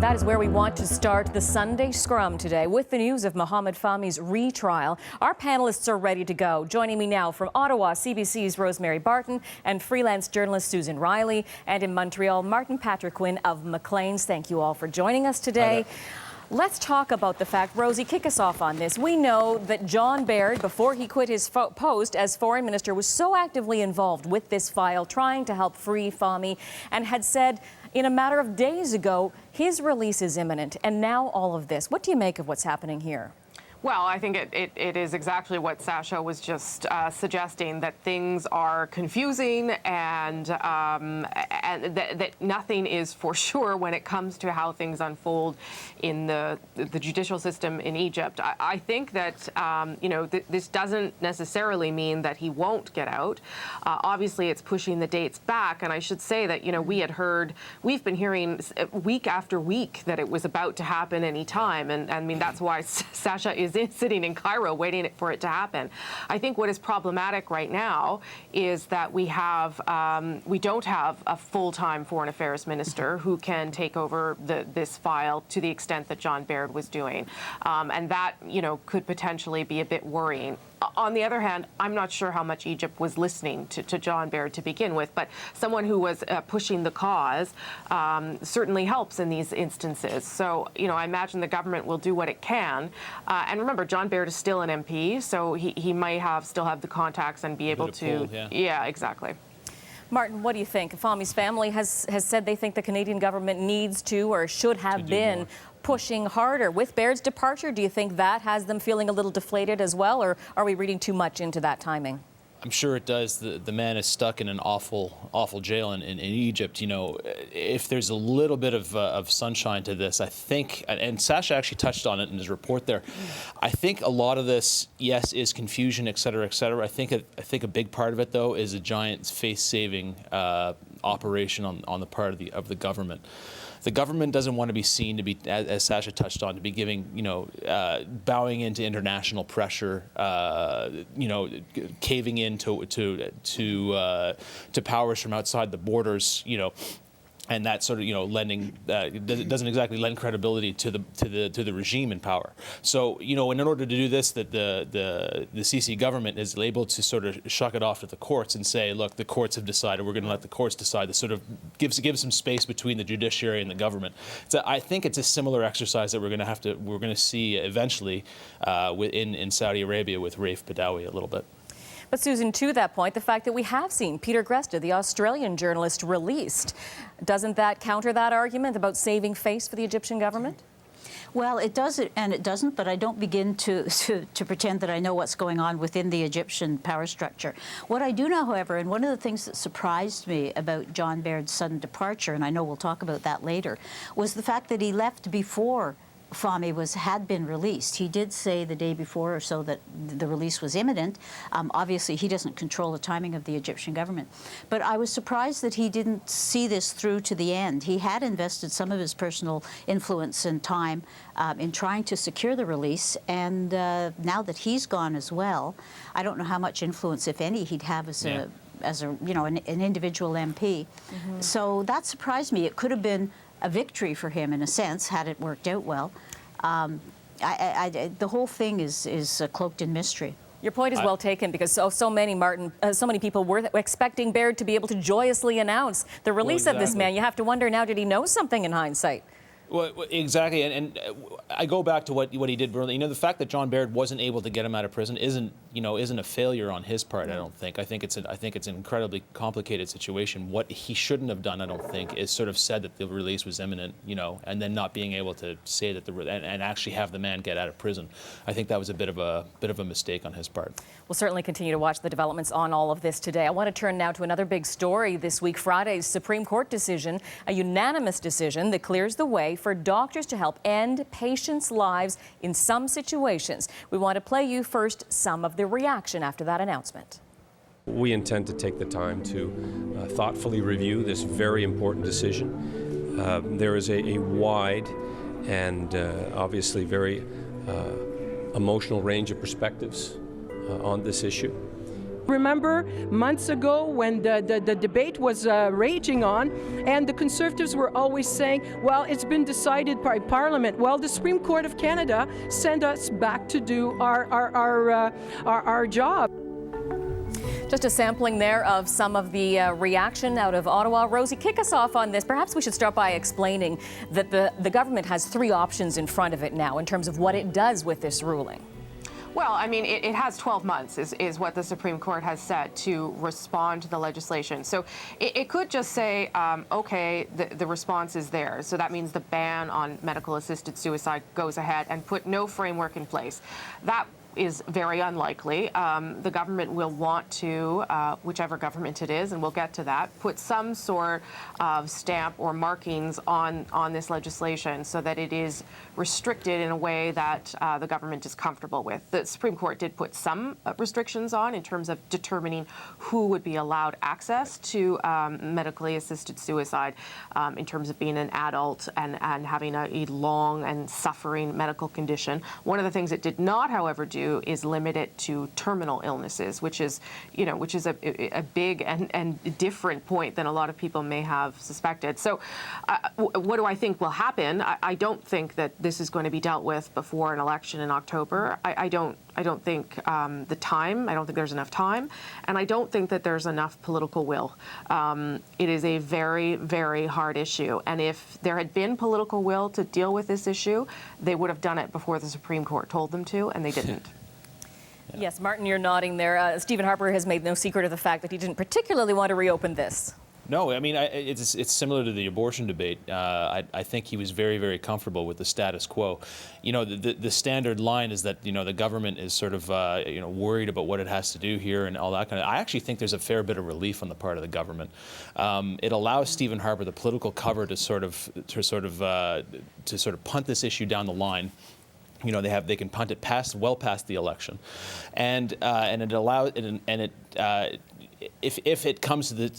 That is where we want to start the Sunday Scrum today with the news of Mohamed Fahmy's retrial. Our panelists are ready to go. Joining me now from Ottawa, CBC's Rosemary Barton and freelance journalist Susan Riley, and in Montreal, Martin Patrick Quinn of Maclean's. Thank you all for joining us today. Let's talk about the fact, Rosie, kick us off on this. We know that John Baird, before he quit his post as foreign minister, was so actively involved with this file, trying to help free Fahmy, and had said in a matter of days ago, his release is imminent. And now all of this. What do you make of what's happening here? Well, I think it is exactly what Sasha was just suggesting, that things are confusing and that nothing is for sure when it comes to how things unfold in the judicial system in Egypt. I think that, this doesn't necessarily mean that he won't get out. Obviously, it's pushing the dates back. And I should say that, we've been hearing week after week that it was about to happen any time. And I mean, that's why Sasha is sitting in Cairo waiting for it to happen. I think what is problematic right now is that we don't have a full-time foreign affairs minister who can take over this file to the extent that John Baird was doing. And that, could potentially be a bit worrying. On the other hand, I'm not sure how much Egypt was listening to John Baird to begin with, but someone who was pushing the cause certainly helps in these instances. So, I imagine the government will do what it can. And remember, John Baird is still an MP, so he might still have the contacts and be able to. Yeah, exactly. Martin, what do you think? Fahmy's family has said they think the Canadian government needs to or should have been pushing harder. With Baird's departure, do you think that has them feeling a little deflated as well, or are we reading too much into that timing? I'm sure it does. The man is stuck in an awful jail in Egypt. If there's a little bit of sunshine to this, I think, and Sasha actually touched on it in his report there, I think a lot of this, yes, is confusion, et cetera, et cetera. I think a big part of it, though, is a giant face-saving operation on the part of the government. The government doesn't want to be seen to be, as Sasha touched on, to be giving, bowing into international pressure, caving in to powers from outside the borders, and that sort of, lending doesn't exactly lend credibility to the regime in power. So, and in order to do this, that the CC government is able to sort of shuck it off to the courts and say, look, the courts have decided, we're going to let the courts decide. This sort of gives some space between the judiciary and the government. So I think it's a similar exercise that we're going to see eventually in Saudi Arabia with Raif Badawi a little bit. But Susan, to that point, the fact that we have seen Peter Gresta, the Australian journalist, released, doesn't that counter that argument about saving face for the Egyptian government? Well, it does and it doesn't, but I don't begin to pretend that I know what's going on within the Egyptian power structure. What I do know, however, and one of the things that surprised me about John Baird's sudden departure, and I know we'll talk about that later, was the fact that he left before Fahmy had been released. He did say the day before or so that the release was imminent. Obviously, he doesn't control the timing of the Egyptian government. But I was surprised that he didn't see this through to the end. He had invested some of his personal influence and time in trying to secure the release, and now that he's gone as well, I don't know how much influence, if any, he'd have as an individual MP. Mm-hmm. So that surprised me. It could have been a victory for him, in a sense, had it worked out well. The whole thing is cloaked in mystery. Your point is well taken, because so many people were expecting Baird to be able to joyously announce the release of this man. You have to wonder now, did he know something in hindsight? Well, exactly, and I go back to what he did brilliantly. The fact that John Baird wasn't able to get him out of prison isn't a failure on his part. I don't think. I think it's an incredibly complicated situation. What he shouldn't have done, I don't think, is sort of said that the release was imminent, and then not being able to say that and actually have the man get out of prison. I think that was a bit of a mistake on his part. We'll certainly continue to watch the developments on all of this today. I want to turn now to another big story this week. Friday's Supreme Court decision, a unanimous decision that clears the way for doctors to help end patients' lives in some situations. We want to play you first some of the reaction after that announcement. We intend to take the time to thoughtfully review this very important decision. There is a wide and obviously very emotional range of perspectives on this issue. Remember months ago when the debate was raging on, and the Conservatives were always saying, well, it's been decided by Parliament. Well, the Supreme Court of Canada sent us back to do our job. Just a sampling there of some of the reaction out of Ottawa. Rosie, kick us off on this. Perhaps we should start by explaining that the government has three options in front of it now in terms of what it does with this ruling. Well, I mean, it has 12 months is what the Supreme Court has said to respond to the legislation. So it could just say, okay, the response is there. So that means the ban on medical assisted suicide goes ahead and put no framework in place. That is very unlikely. The government will want to, whichever government it is, and we'll get to that, put some sort of stamp or markings on this legislation so that it is restricted in a way that the government is comfortable with. The Supreme Court did put some restrictions on in terms of determining who would be allowed access to medically assisted suicide in terms of being an adult and having a long and suffering medical condition. One of the things it did not, however, do is limit it to terminal illnesses, which is a big and different point than a lot of people may have suspected. So what do I think will happen? I don't think that this is going to be dealt with before an election in October. I don't think the time, I don't think there's enough time, and I don't think that there's enough political will. It is a very, very hard issue, and if there had been political will to deal with this issue, they would have done it before the Supreme Court told them to, and they didn't. Yes, Martin, you're nodding there. Stephen Harper has made no secret of the fact that he didn't particularly want to reopen this. No, I mean, it's similar to the abortion debate. I think he was very, very comfortable with the status quo. You know, the standard line is that, you know, the government is sort of, worried about what it has to do here and all that kind of. I actually think there's a fair bit of relief on the part of the government. It allows Stephen Harper the political cover to sort of punt this issue down the line. You know, they can punt it well past the election, and it allows if it comes to the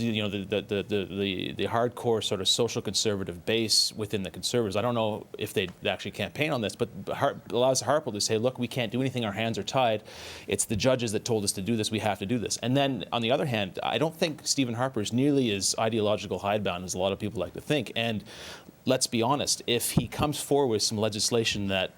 hardcore sort of social conservative base within the Conservatives, I don't know if they actually campaign on this, but allows Harper to say, look, we can't do anything, our hands are tied. It's the judges that told us to do this, we have to do this. And then on the other hand, I don't think Stephen Harper is nearly as ideological hidebound as a lot of people like to think. And let's be honest, if he comes forward with some legislation that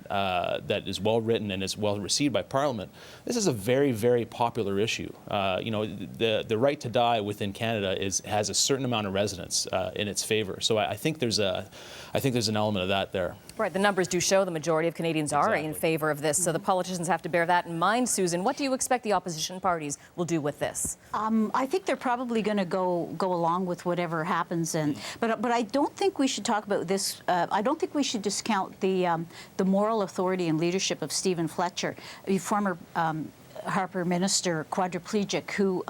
is well written and is well received by Parliament, this is a very, very popular issue. The right to die within Canada has a certain amount of resonance in its favor. So I think there's an element of that there. Right, the numbers do show the majority of Canadians are in favor of this, so the politicians have to bear that in mind. Susan, what do you expect the opposition parties will do with this? I think they're probably going to go along with whatever happens, but I don't think we should talk about this. I don't think we should discount the moral authority and leadership of Stephen Fletcher, a former Harper minister, quadriplegic, who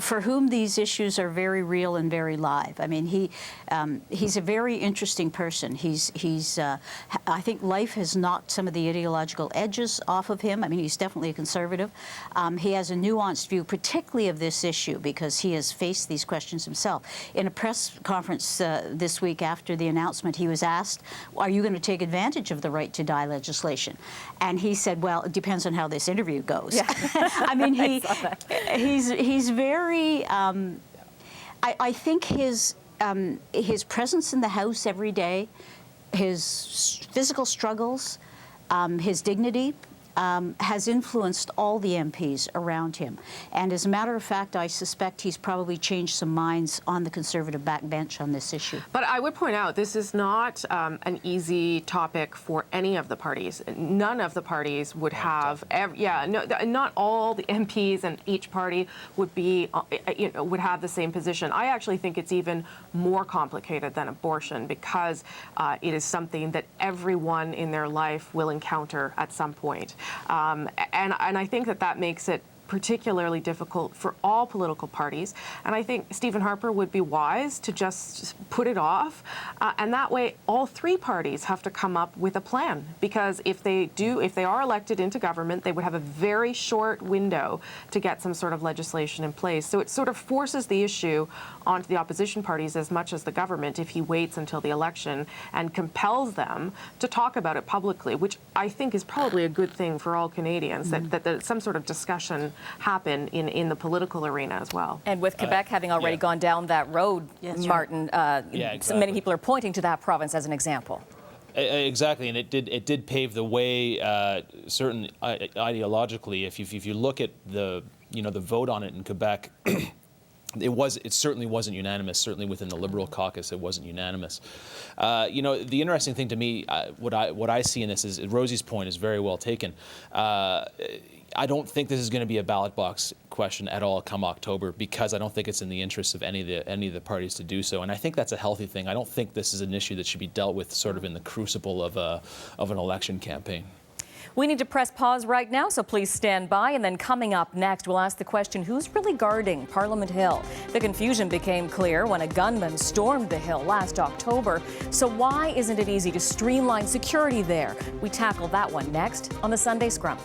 for whom these issues are very real and very live. I mean, he's a very interesting person. I think life has knocked some of the ideological edges off of him. I mean, he's definitely a conservative. He has a nuanced view, particularly of this issue, because he has faced these questions himself. In a press conference this week after the announcement, he was asked, "Are you going to take advantage of the right to die legislation?" And he said, "Well, it depends on how this interview goes." Yeah. I mean, he's very. I think his presence in the House every day, his physical struggles, his dignity, has influenced all the MPs around him. And as a matter of fact, I suspect he's probably changed some minds on the Conservative backbench on this issue. But I would point out, this is not an easy topic for any of the parties. None of the parties would have, not all the MPs and each party would would have the same position. I actually think it's even more complicated than abortion because it is something that everyone in their life will encounter at some point. And I think that makes it particularly difficult for all political parties. And I think Stephen Harper would be wise to just put it off. And that way, all three parties have to come up with a plan. Because if they are elected into government, they would have a very short window to get some sort of legislation in place. So it sort of forces the issue onto the opposition parties as much as the government if he waits until the election and compels them to talk about it publicly, which I think is probably a good thing for all Canadians, that some sort of discussion happen in the political arena as well. And with Quebec having already gone down that road, Martin, exactly. many people are pointing to that province as an example. Exactly, and it did pave the way, certain ideologically. If you look at the vote on it in Quebec, it certainly wasn't unanimous. Certainly within the Liberal caucus, it wasn't unanimous. The interesting thing to me, what I see in this is Rosie's point is very well taken. I don't think this is going to be a ballot box question at all come October, because I don't think it's in the interest of any of the parties to do so, and I think that's a healthy thing. I don't think this is an issue that should be dealt with sort of in the crucible of an election campaign. We need to press pause right now, so please stand by. And then coming up next, we'll ask the question, who's really guarding Parliament Hill? The confusion became clear when a gunman stormed the Hill last October. So why isn't it easy to streamline security there? We tackle that one next on the Sunday Scrum.